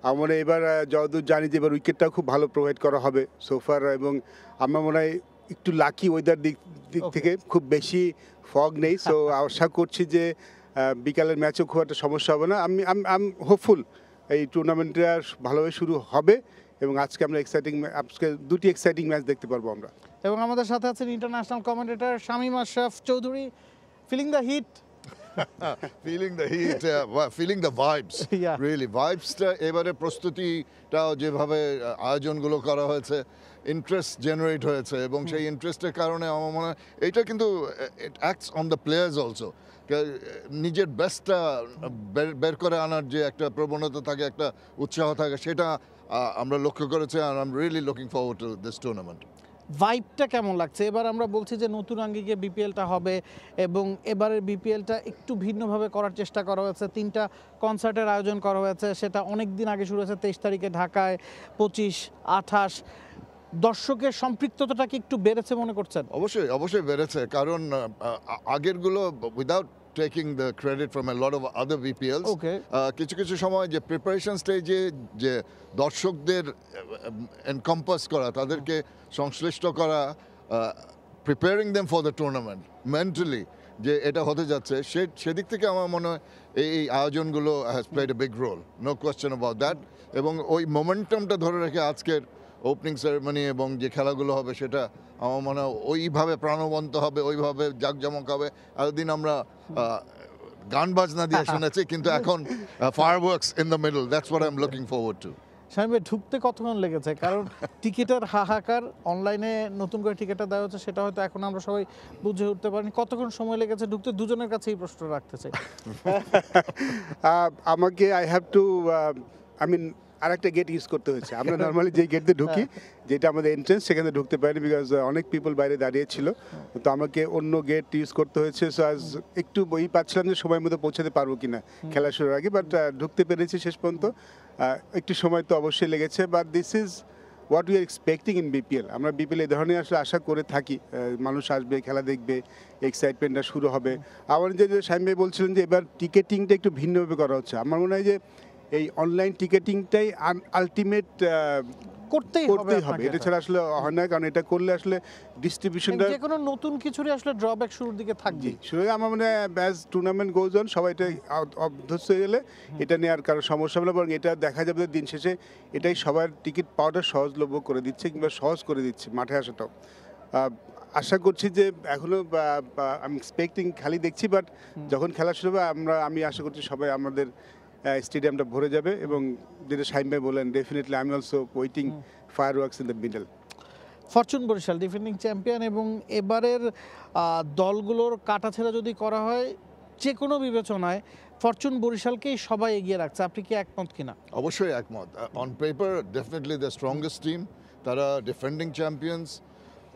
আমরা এবার যতদূর জানি যে এবার উইকেটটাও খুব ভালো প্রোভাইড করা হবে সোফার, এবং আমার মনে হয় একটু লাকি ওয়েদার দিক থেকে খুব বেশি ফগ নেই, সো আশা করছি যে বিকালের ম্যাচও খুব একটা সমস্যা হবে না। আমি হোপফুল এই টুর্নামেন্টটা ভালোভাবে শুরু হবে এবং আজকে আমরা আজকে দুটি এক্সাইটিং ম্যাচ দেখতে পারবো আমরা। এবং আমাদের সাথে আছেন international commentator Shamim Ashraf Chowdhury. Feeling the heat? feeling the heat, feeling the vibes. Yeah. Really, vibes-টা এবারে প্রস্তুতিটাও যেভাবে আয়োজনগুলো করা হয়েছে, ইন্টারেস্ট জেনারেট হয়েছে এবং সেই ইন্টারেস্টের কারণে আমার মনে হয় এইটা কিন্তু ইট acts on the players also. নিজের বেস্টটা বের করে আনার যে একটা প্রবণতা থাকে, একটা উৎসাহ থাকে, সেটা আমরা লক্ষ্য করেছি। আর I am really looking forward to this tournament. ভাইবটা কেমন লাগছে? এবার আমরা বলছি যে নতুন আঙ্গিকে বিপিএলটা হবে এবং এবারের বিপিএলটা একটু ভিন্নভাবে করার চেষ্টা করা হয়েছে। 3টা কনসার্টের আয়োজন করা হয়েছে, সেটা অনেক দিন আগে শুরু হয়েছে 23 তারিখে ঢাকায়, 25, 28। দর্শকের সম্পৃক্ততাটা কি একটু বেড়েছে মনে করছেন? অবশ্যই বেড়েছে, কারণ আগেরগুলো without taking the credit from a lot of other VPLs, কিছু সময় যে প্রিপারেশন স্টেজে যে দর্শকদের এনকম্পাস করা, তাদেরকে সংশ্লিষ্ট করা, preparing them for the tournament mentally যে এটা হতে যাচ্ছে, সেদিক থেকে আমার মনে হয় এই আয়োজনগুলো has played a big role, no question about that. এবং ওই মোমেন্টামটা ধরে রেখে আজকের ওপেনিং সেরেমনি এবং যে খেলাগুলো হবে সেটা আমার মনে হয় ওইভাবে প্রাণবন্ত হবে, ওইভাবে জাঁকজমক হবে। এতদিন আমরা গান বাজনা দিয়ে শুনেছি, কিন্তু এখন fireworks in the middle, that's what I am looking forward two. Shamim ভাই, ঢুকতে কতক্ষণ লেগেছে? কারণ টিকিটের হাহাকার, অনলাইনে নতুন করে টিকিটটা দেওয়া হচ্ছে, সেটা হয়তো এখন আমরা সবাই বুঝে উঠতে পারিনি। কতক্ষণ সময় লেগেছে ঢুকতে? দুজনের কাছে এই প্রশ্ন রাখতে চাই। আমাকে আই হ্যাভ টু আরেকটা গেট ইউজ করতে হয়েছে। আমরা নর্মালি যে গেট দিয়ে ঢুকি, যেটা আমাদের এন্ট্রেন্স, সেখানে ঢুকতে পারিনি বিকজ অনেক পিপল বাইরে দাঁড়িয়ে ছিল, তো আমাকে অন্য গেট ইউজ করতে হয়েছে। সো আজ একটু বই পাচ্ছিলাম যে সময়ের মধ্যে পৌঁছাতে পারবো কিনা খেলা শুরুর আগে, বাট ঢুকতে পেরেছি শেষ পর্যন্ত। একটু সময় তো অবশ্যই লেগেছে, but this is what we are expecting in BPL. আমরা বিপিএল এই ধরনের আসলে আশা করে থাকি, মানুষ আসবে, খেলা দেখবে, এক্সাইটমেন্টটা শুরু হবে। আমার যে শামীম ভাই বলছিলেন যে এবার টিকেটিংটা একটু ভিন্নভাবে করা হচ্ছে, আমার মনে হয় যে এই অনলাইন টিকেটিংটাই আলটিমেট করতেই হবে, এটা ছাড়া আসলে হয় না, কারণ এটা করলে আসলে ডিস্ট্রিবিউশনটা যে কোনো নতুন কিছুরই আসলে ড্রব্যাক শুরুর দিকে থাকবে। শুরু আমার মনে হয় অ্যাজ টুর্নামেন্ট গোজ অন সবাই এটা অভ্যস্ত হয়ে গেলে এটা নিয়ে আর কারো সমস্যা হবে না, বরং এটা দেখা যাবে দিন শেষে এটাই সবার টিকিট পাওয়াটা সহজলভ্য করে দিচ্ছে কিংবা সহজ করে দিচ্ছে মাঠে আসাটাও। আশা করছি যে এখনও আমি এক্সপেক্টিং খালি দেখছি, বাট যখন খেলা শুরু হবে আমি আশা করছি সবাই আমাদের স্টেডিয়ামটা ভরে যাবে। এবং যেটা শামীম ভাই বলেন, ডেফিনেটলি আমি also waiting fireworks in the middle. Fortune Barishal defending champion, এবং এবারের দলগুলোর কাটাছেড়া যদি করা হয় যে কোনো বিবেচনায়, ফরচুন বরিশালকেই সবাই এগিয়ে রাখছে। আপনি কি একমত কিনা? অবশ্যই একমত। On paper definitely the strongest team. তারা defending champions.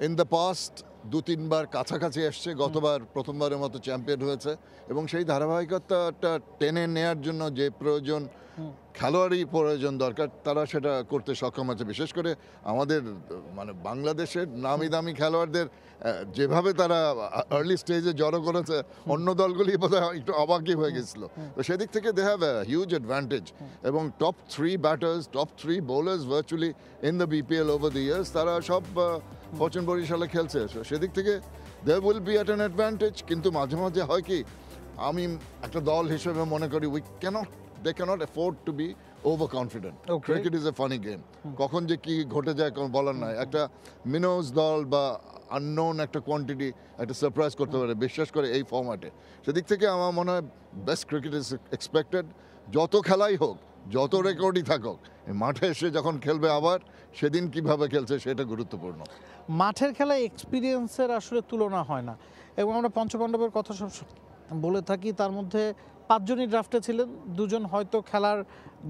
In the past 2-3বার কাছাকাছি এসছে, গতবার প্রথমবারের মতো চ্যাম্পিয়ন হয়েছে, এবং সেই ধারাবাহিকতাটা টেনে নেয়ার জন্য যে প্রয়োজন, খেলোয়াড়ই প্রয়োজন দরকার, তারা সেটা করতে সক্ষম আছে। বিশেষ করে আমাদের বাংলাদেশের নামি দামি খেলোয়াড়দের যেভাবে তারা আর্লি স্টেজে জড়ো করেছে, অন্য দলগুলি বোধহয় একটু অবাকই হয়ে গেছিল। তো সেদিক থেকে they have a huge advantage, এবং top 3 batters, top 3 bowlers virtually in the BPL over the years, তারা সব ফরচুন বরিশালে খেলছে। সেদিক থেকে they will be at an advantage. কিন্তু মাঝে মাঝে হয় কি, আমি একটা দল হিসেবে মনে করি they cannot afford to be overconfident. Cricket is a funny game. কখন যে কি ঘটে যায় কোনো বলার নাই। একটা মিনোজ দল বা আননোন একটা কোয়ান্টিটি একটা সারপ্রাইজ করতে পারে, বিশেষ করে এই ফর্ম্যাটে। সেদিক থেকে আমার মনে হয় বেস্ট ক্রিকেট ইজ এক্সপেক্টেড। যত খেলাই হোক, যত রেকর্ডই থাকুক, মাঠে এসে যখন খেলবে আবার সেদিন কিভাবে খেলছে সেটা গুরুত্বপূর্ণ। মাঠের খেলায় এক্সপিরিয়েন্সের আসলে তুলনা হয় না, এবং আমরা পঞ্চপাণ্ডবের কথা সব বলে থাকি। তার মধ্যে 5 জনই ড্রাফটে ছিলেন, 2 জন হয়তো খেলার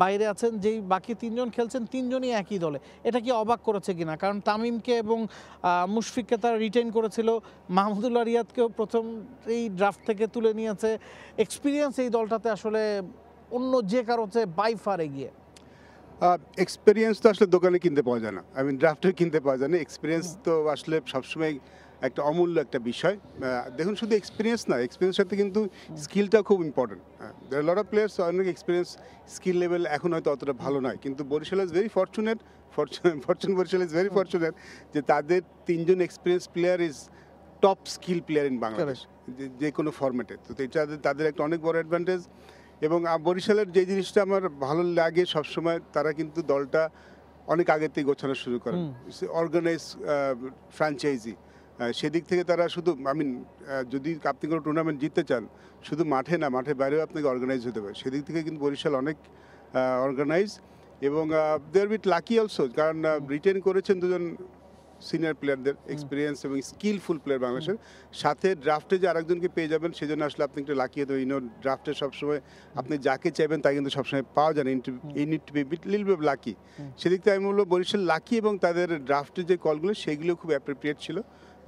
বাইরে আছেন, যেই বাকি 3 জন খেলছেন, 3 জনই একই দলে। এটা কি অবাক করেছে কিনা? কারণ তামিমকে এবং মুশফিককে তারা রিটেন করেছিল, মাহমুদুল্লাহ রিয়াদকেও প্রথম এই ড্রাফট থেকে তুলে নিয়েছে। এক্সপিরিয়েন্স এই দলটাতে আসলে অন্য যে কারো চেয়ে বাই ফার এগিয়ে। এক্সপিরিয়েন্স তো আসলে দোকানে কিনতে পাওয়া যায় না, ড্রাফটে কিনতে পাওয়া যায় না। এক্সপিরিয়েন্স তো আসলে সবসময় একটা অমূল্য একটা বিষয়। দেখুন শুধু এক্সপিরিয়েন্স না, এক্সপিরিয়েন্সের সাথে কিন্তু স্কিলটা খুব important. There are lot of players অনেক এক্সপিরিয়েন্স, স্কিল লেভেল এখন হয়তো অতটা ভালো নয়, কিন্তু Barishal is very fortunate, Barishal is very fortunate যে তাদের 3 জন experience player is top skill player in Bangladesh যে কোনো ফরম্যাটে। তো এটা তাদের একটা অনেক বড় অ্যাডভান্টেজ। এবং বরিশালের যে জিনিসটা আমার ভালো লাগে সবসময়, তারা কিন্তু দলটা অনেক আগের থেকে গোছানো শুরু করে, অর্গানাইজ ফ্র্যাঞ্চাইজি। সেদিক থেকে তারা শুধু যদি আপনি কোনো টুর্নামেন্ট জিততে চান, শুধু মাঠে না, মাঠের বাইরেও আপনাকে অর্গানাইজ হতে পারে। সেদিক থেকে কিন্তু বরিশাল অনেক অর্গানাইজ। এবং দে আর বিট লাকি অলসো, কারণ রিটেন করেছেন 2 জন সিনিয়র প্লেয়ারদের, এক্সপিরিয়েন্স এবং স্কিলফুল প্লেয়ার বাংলাদেশের সাথে। ড্রাফটে যে আরেকজনকে পেয়ে যাবেন, সেজন্য আসলে আপনি একটু লাকি হতে হবে। ড্রাফটে সবসময় আপনি যাকে চাইবেন তা কিন্তু সবসময় পাওয়া যায় না, you need to be little bit lucky. সেদিক থেকে আমি বলবো বরিশাল লাকি, এবং তাদের ড্রাফটে যে কলগুলো সেগুলো খুব অ্যাপ্রোপ্রিয়েট ছিল,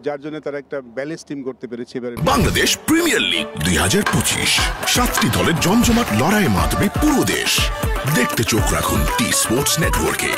যার জন্য তারা একটা ব্যালেন্স টিম করতে পেরেছে এবারে। বাংলাদেশ প্রিমিয়ার লিগ 2025, 7টি দলের জমজমাট লড়াইয়ে মাতবে পুরো দেশ। দেখতে চোখ রাখুন টি স্পোর্টস নেটওয়ার্কে।